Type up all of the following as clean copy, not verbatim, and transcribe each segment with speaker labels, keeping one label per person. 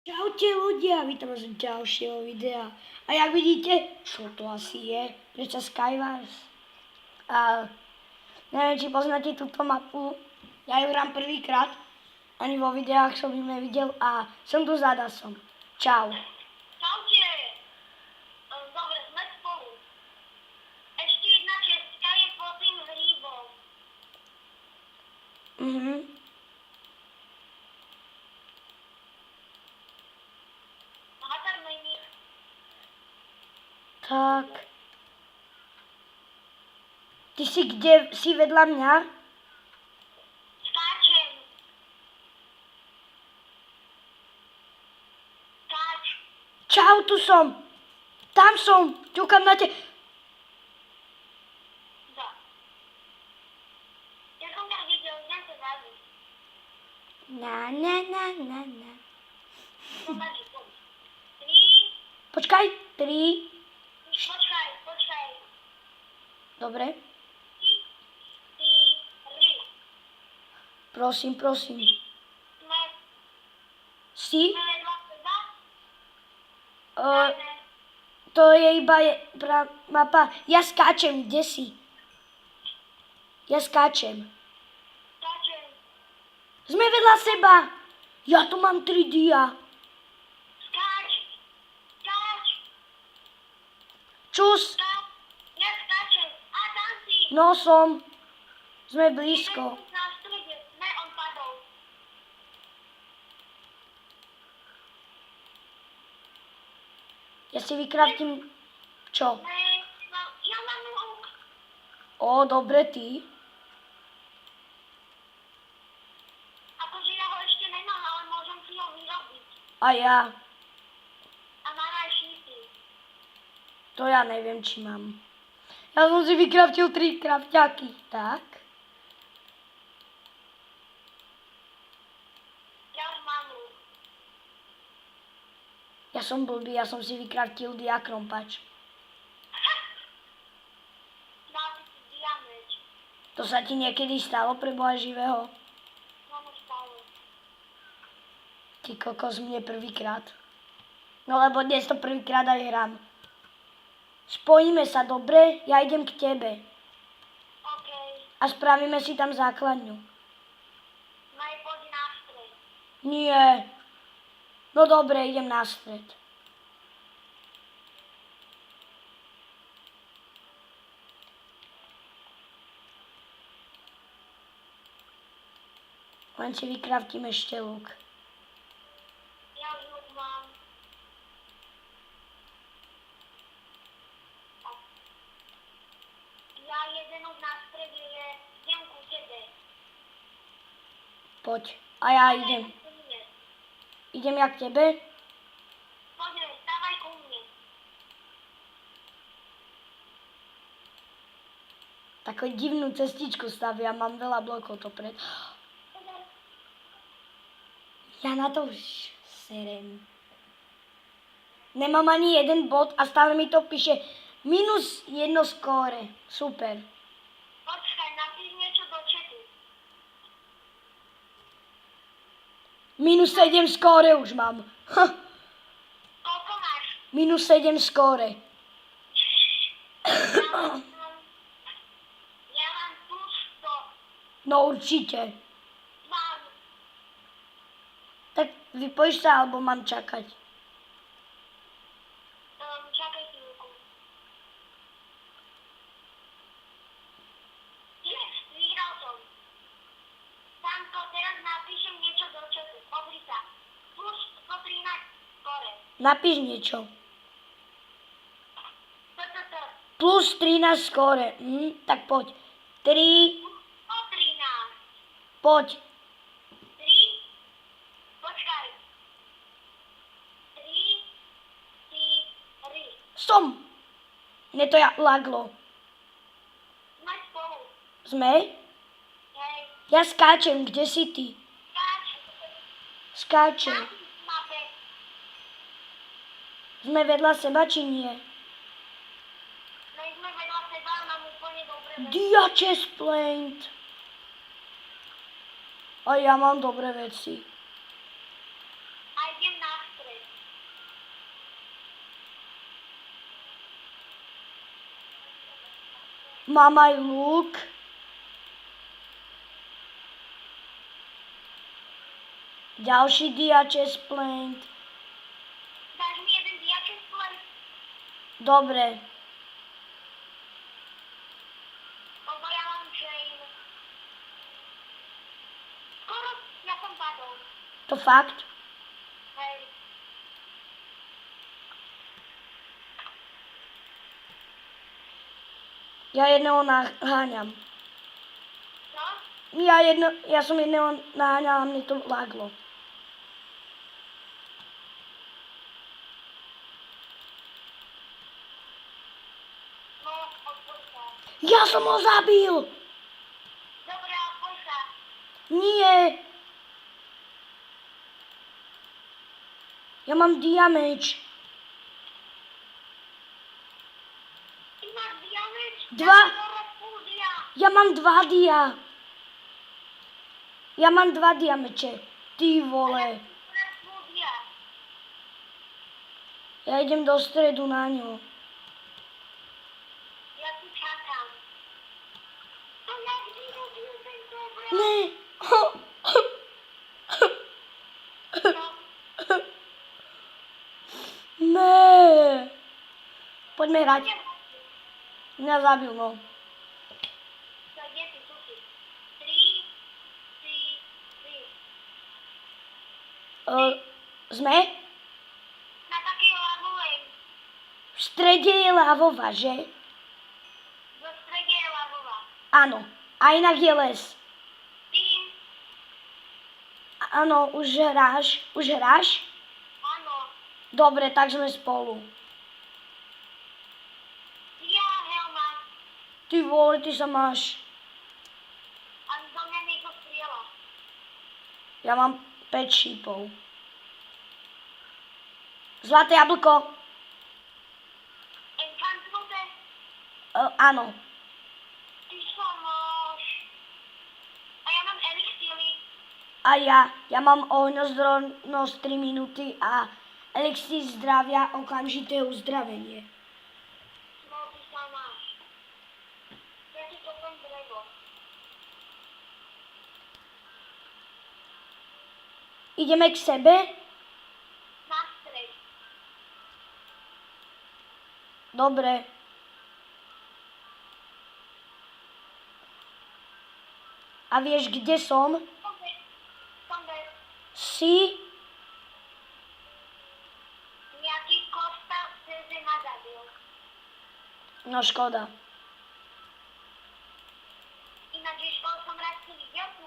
Speaker 1: Čaute ľudia, vítam vás z ďalšieho videa. A jak vidíte, čo to asi je? Prečo Skywars? A neviem, či poznáte túto mapu. Ja ju hrám prvýkrát. Ani vo videách som ju nevidel a som tu za Dasom. Čau.
Speaker 2: Čaute. Dobre, sme spolu. Ešte jedna čestka je pod tým hríbom. Tam není.
Speaker 1: Tak. Ty si kde? Si vedľa mňa?
Speaker 2: Skáčem. Skáč.
Speaker 1: Čau, tu som. Tam som. Ťukám na te.
Speaker 2: Da. Ja som ťa videl, idem sa zabiť.
Speaker 1: Na.
Speaker 2: Som taký, poď. 3.
Speaker 1: Počkaj. 3.
Speaker 2: Počkaj.
Speaker 1: Dobre.
Speaker 2: 4.
Speaker 1: Prosím.
Speaker 2: Sme
Speaker 1: Si?
Speaker 2: vedľa seba.
Speaker 1: To je iba mapa. Ja skáčem, kde si? Ja skáčem.
Speaker 2: Skáčem.
Speaker 1: Sme vedľa seba. Ja tu mám 3 dia.
Speaker 2: Skáč.
Speaker 1: Čus.
Speaker 2: Ja skáčem. A tam si.
Speaker 1: No som. Sme blízko.
Speaker 2: Na strede. Ne, on padol.
Speaker 1: Ja si vykraftím. Čo?
Speaker 2: Ne, ja mám luk.
Speaker 1: Dobre, ty.
Speaker 2: Akože ja ho ešte nemám, ale môžem si ho vyrobiť.
Speaker 1: A ja.
Speaker 2: A mám aj šípy.
Speaker 1: To ja neviem, či mám. Ja som si vykraftil 3 krafťaky. Tak.
Speaker 2: Ja už mám luk.
Speaker 1: Ja som blbý, ja som si vykraftil diakrompač.
Speaker 2: Dal si si diameč.
Speaker 1: To sa ti niekedy stalo pre Boha živého?
Speaker 2: Mám už stále.
Speaker 1: Ty kokos, mne prvýkrát. No lebo dnes to prvýkrát aj hrám. Spojíme sa, dobre? Ja idem k tebe.
Speaker 2: OK.
Speaker 1: A spravíme si tam základňu.
Speaker 2: Maj poď na stred.
Speaker 1: Nie. No dobre, idem na stred. Len si vykraftím ešte luk.
Speaker 2: Ja už luk mám. Ja jeden už na strede je. Idem ku tebe.
Speaker 1: Poď. A ja idem. Idem ja k tebe?
Speaker 2: Poďme, stávaj ku mne.
Speaker 1: Takú divnú cestičku stavia, mám veľa blokov to pred. Ja na to už serem. Nemám ani jeden bod a stále mi to píše -1 skóre. Super.
Speaker 2: Počkaj, napíš niečo do chatu.
Speaker 1: -7 skóre už mám.
Speaker 2: Koľko máš?
Speaker 1: -7 skóre.
Speaker 2: Ja mám plus 100.
Speaker 1: No určite.
Speaker 2: Mám.
Speaker 1: Tak vypojíš sa, alebo mám čakať.
Speaker 2: Čakaj chvíľku. Yes, vyhral som. Samko, teraz napíšem niečo do chatu. Pozri sa. Plus 113 skore.
Speaker 1: Napíš niečo.
Speaker 2: TTT.
Speaker 1: Plus 13 skóre. Tak poď. 3,
Speaker 2: 113.
Speaker 1: poď.
Speaker 2: 3. Počkaj. 3, 4.
Speaker 1: Som. Mne to laglo.
Speaker 2: Sme spolu.
Speaker 1: Sme?
Speaker 2: Hej.
Speaker 1: Ja skáčem, kde si ty?
Speaker 2: Skáč.
Speaker 1: Skáčem.
Speaker 2: Na mape.
Speaker 1: Sme vedľa seba, či nie?
Speaker 2: My sme vedľa seba a mám úplne dobré veci.
Speaker 1: Dia chestplate. A ja mám dobré veci.
Speaker 2: A idem na stred.
Speaker 1: Mám aj luk. Ďalší dia chest plate.
Speaker 2: Dáš mi jeden diaček plate?
Speaker 1: Dobre.
Speaker 2: Lebo ja mám chain. Skoro ja som padol.
Speaker 1: To fakt?
Speaker 2: Hej.
Speaker 1: Ja jedného naháňam.
Speaker 2: No?
Speaker 1: Ja som jedného naháňal a mne to laglo.
Speaker 2: No, odpoj sa.
Speaker 1: Ja som ho zabil!
Speaker 2: Dobre, odpoj sa.
Speaker 1: Nie! Ja mám damage.
Speaker 2: Ty máš damage?
Speaker 1: Dva.
Speaker 2: Ja som pol dia.
Speaker 1: Ja mám 2 dia. Ja mám 2 diameče. Ty vole.
Speaker 2: Pol dia.
Speaker 1: Ja idem do stredu na ňu.
Speaker 2: Ja tu čakám. To jak vyrobil tento brat?
Speaker 1: Ne.
Speaker 2: No,
Speaker 1: Ne. Poďme hrať.
Speaker 2: kde
Speaker 1: Mňa zabil, no.
Speaker 2: to kde si, tu si. 3.
Speaker 1: Sme?
Speaker 2: Na takej lavovej.
Speaker 1: V strede je lávova, že?
Speaker 2: Do strede je lavová.
Speaker 1: Áno. A inak je les.
Speaker 2: Tým,
Speaker 1: Áno, už hráš? Už hráš?
Speaker 2: áno.
Speaker 1: Dobre, tak sme spolu.
Speaker 2: Ja, Helma.
Speaker 1: Ty vole, ty sa máš.
Speaker 2: A do mňa niekto strieľa.
Speaker 1: Ja mám 5 šípov. Zlaté jablko.
Speaker 2: Enchantnuté.
Speaker 1: Áno.
Speaker 2: Ty sa máš. A ja mám elixíry.
Speaker 1: A ja mám ohňozdrojnosť 3 minúty a elixír zdravia okamžité uzdravenie.
Speaker 2: No, ty sa máš. Ja ti kopem drevo.
Speaker 1: Ideme k sebe?
Speaker 2: Na stred.
Speaker 1: Dobre. A vieš, kde som?
Speaker 2: Som bez
Speaker 1: Si?
Speaker 2: nejaký kosta cez ma zabil.
Speaker 1: No škoda.
Speaker 2: Inak, vieš, koho som raz tu videl, tu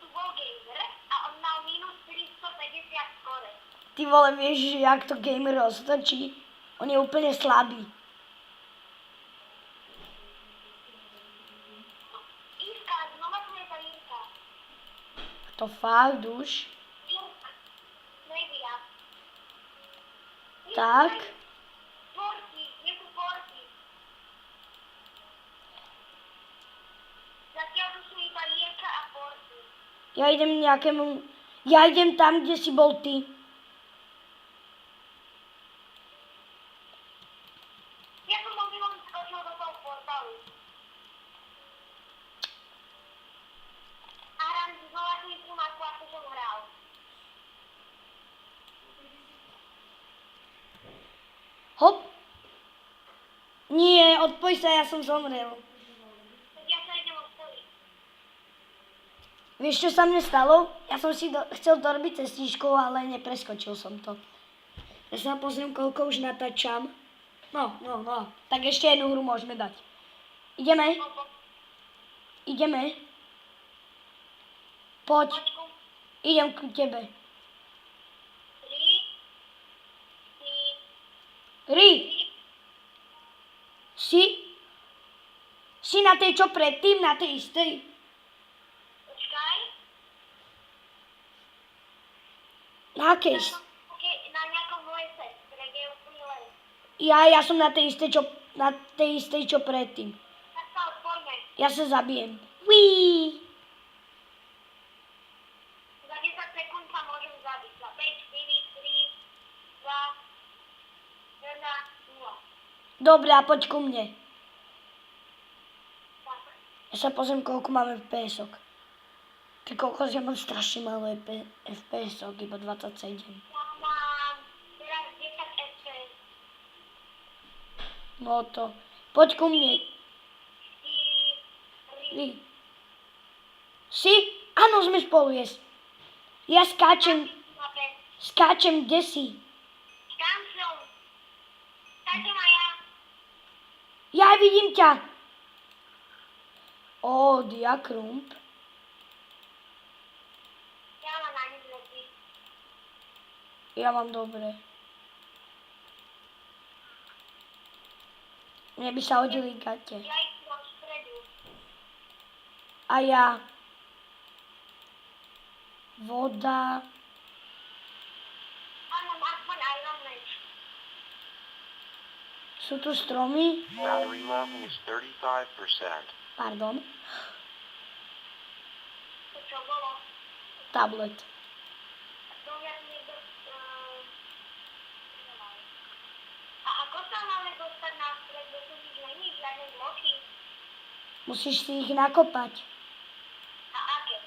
Speaker 2: bol gamer a on mal minus 450 skore.
Speaker 1: Ty vole, vieš, jak to gamer roztočí? On je úplne slabý.
Speaker 2: Írka, znova tu je tá Írka.
Speaker 1: To fakt už?
Speaker 2: Írka. Nevia.
Speaker 1: Tak.
Speaker 2: Porky, je tu porky. Zatiaľ tu sú iba Írka a porky.
Speaker 1: Ja idem tam, kde si bol ty.
Speaker 2: Ja som mobilom skočil do toho portálu. A hrám znova tú istú mapu, ako som hral.
Speaker 1: Hop. Nie, odpoj sa, ja som zomrel.
Speaker 2: Tak ja sa idem odpojiť.
Speaker 1: Vieš, čo sa mne stalo? Ja som si chcel dorobiť cestičkou, ale nepreskočil som to. Ja sa pozriem, koľko už natáčam. No. Tak ešte jednu hru môžeme dať. Ideme? Ideme? Poď,
Speaker 2: Počku.
Speaker 1: idem ku tebe.
Speaker 2: 3, 4,
Speaker 1: Ri, si? Si na tej čo predtým, na tej istej?
Speaker 2: počkaj.
Speaker 1: Na akej?
Speaker 2: Na nejakom lese, kde je úplný les.
Speaker 1: Ja som na tej istej, čo predtým.
Speaker 2: Tak sa odpojme.
Speaker 1: Ja sa zabijem. Wii.
Speaker 2: Za 10 sekúnd sa môžem zabiť. Za 5, 4, 3, 2, 1, 0.
Speaker 1: Dobre, a poď ku mne. sa pozriem, koľko máme FPS-ok. Ty koľko, ja mám strašne malo FPS-ok, iba 27.
Speaker 2: Ja mám teraz 10 FPS.
Speaker 1: No to, poď ku mne. Vy. Si? Áno, sme spolu, yes. Ja skáčem, kde si?
Speaker 2: Tam som. Skáčem aj ja.
Speaker 1: Ja vidím ťa. Ó, Diakrump.
Speaker 2: Ja mám na nič veci.
Speaker 1: Ja mám dobre. Mne by sa hodili gate.
Speaker 2: Ja ich mám v stredu.
Speaker 1: A ja. Voda.
Speaker 2: A mám aspoň Iron Man.
Speaker 1: Sú tu stromy?
Speaker 3: Battery level is 35%.
Speaker 1: Pardon.
Speaker 2: To čo bolo?
Speaker 1: Tablet.
Speaker 2: To viac niekto... A ako sa máme dostať na stred, bo tu nič není, žiadne bloky?
Speaker 1: Musíš si ich nakopať.
Speaker 2: A aké?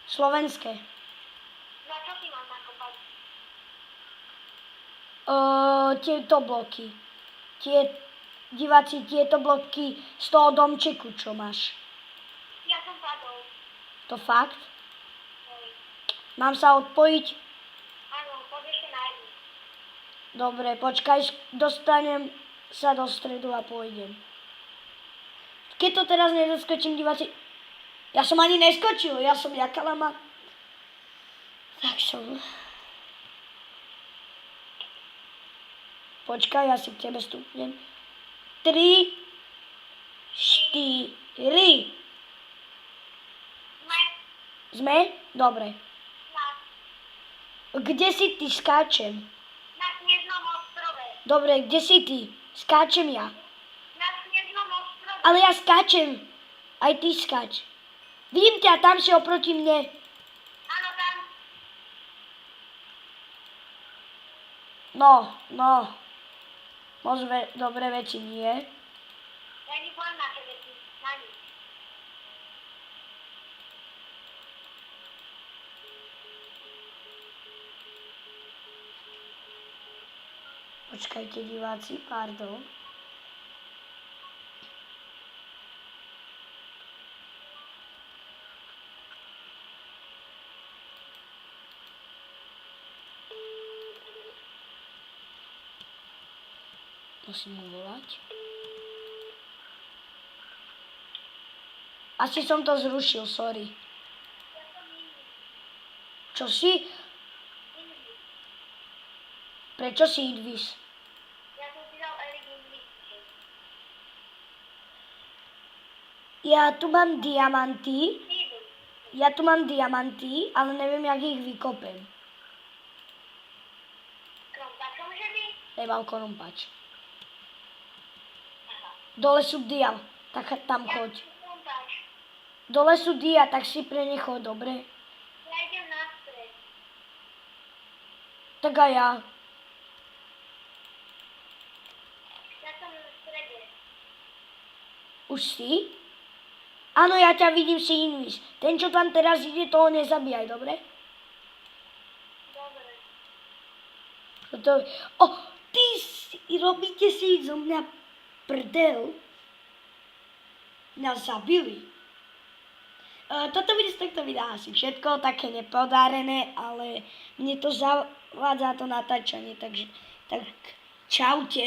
Speaker 1: Slovenské.
Speaker 2: Na čo si mám nakopať?
Speaker 1: Tieto bloky. Diváci, tieto bloky z toho domčeku, čo máš.
Speaker 2: Ja som padol.
Speaker 1: To fakt?
Speaker 2: Hej.
Speaker 1: Mám sa odpojiť?
Speaker 2: Áno, poď ešte na jednu.
Speaker 1: Dobre, počkaj, dostanem sa do stredu a pôjdem. Keď to teraz nedoskočím, diváci... Ja som ani neskočil, ja som jaká lama. Tak som... Počkaj, ja si k tebe stúpnem. 3, 4. Sme? Dobre.
Speaker 2: Na
Speaker 1: Kde si ty? Skáčem.
Speaker 2: Snežnom ostrove.
Speaker 1: Dobre, kde si ty? Skáčem ja.
Speaker 2: Na Snežnom ostrove.
Speaker 1: Ale ja skáčem. Aj ty skáč. Vidím ťa, tam si oproti mne.
Speaker 2: Áno, tam.
Speaker 1: No. Moc dobré veci nie.
Speaker 2: Ja ti poviem na čo veci. Na nič.
Speaker 1: Počkajte, diváci, pardon. Musím mu volať. Asi som to zrušil, sorry. Čo si? Prečo si Idvis?
Speaker 2: Ja som si dal Eric English.
Speaker 1: Ja tu mám diamanty.
Speaker 2: Idem.
Speaker 1: Ja tu mám diamanty, ale neviem, jak ich vykopem.
Speaker 2: Krompačom, že by?
Speaker 1: Nemám korumpač. Dole sú dia, tak tam choď.
Speaker 2: Krompač.
Speaker 1: Dole sú dia, tak si pre ne choď, dobre?
Speaker 2: Ja idem na stred.
Speaker 1: Tak aj ja.
Speaker 2: Ja som na strede.
Speaker 1: Už si? Áno, ja ťa vidím, si Invis. Ten, čo tam teraz ide, toho nezabíjaj, dobre?
Speaker 2: Dobre.
Speaker 1: Ty si, robíte si zo mňa prdel. Nás zabili. Toto bude z tohto videa asi všetko, také nepodarené, ale mne to zavádza to natáčanie, takže tak čaute.